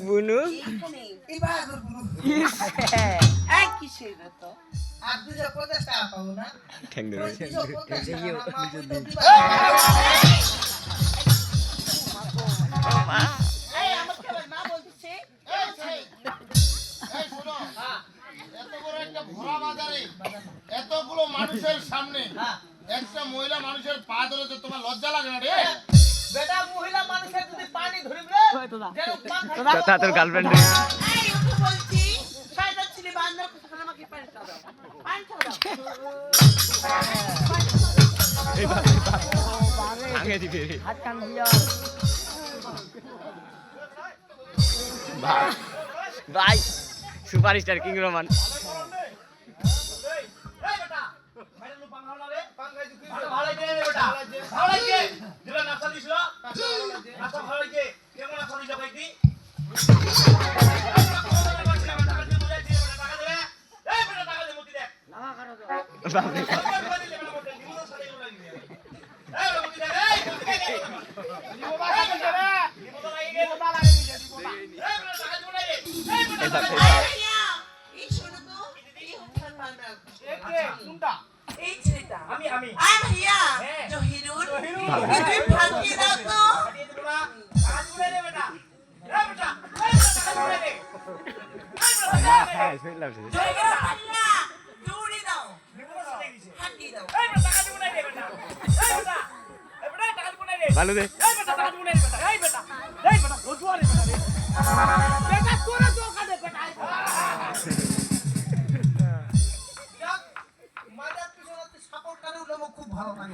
বুনু ঠ্যাং ধরে এতগুলো মানুষের সামনে একটা মহিলা মানুষের পা ধরেছে, তোমার লজ্জা লাগে না রে? বেটা মহিলা মানুষের যদি পানি ধরিবে তোর গার্লফ্রেন্ড এই ওকে বলছি শয়তান ছিলি বান্দর কথা আমাকে পানি দাও পানি দাও ভাঙে দিবে হাত কান দিয়া ভাই সুপারস্টার কিং রোমান ভালো দে খুব ভালো লাগে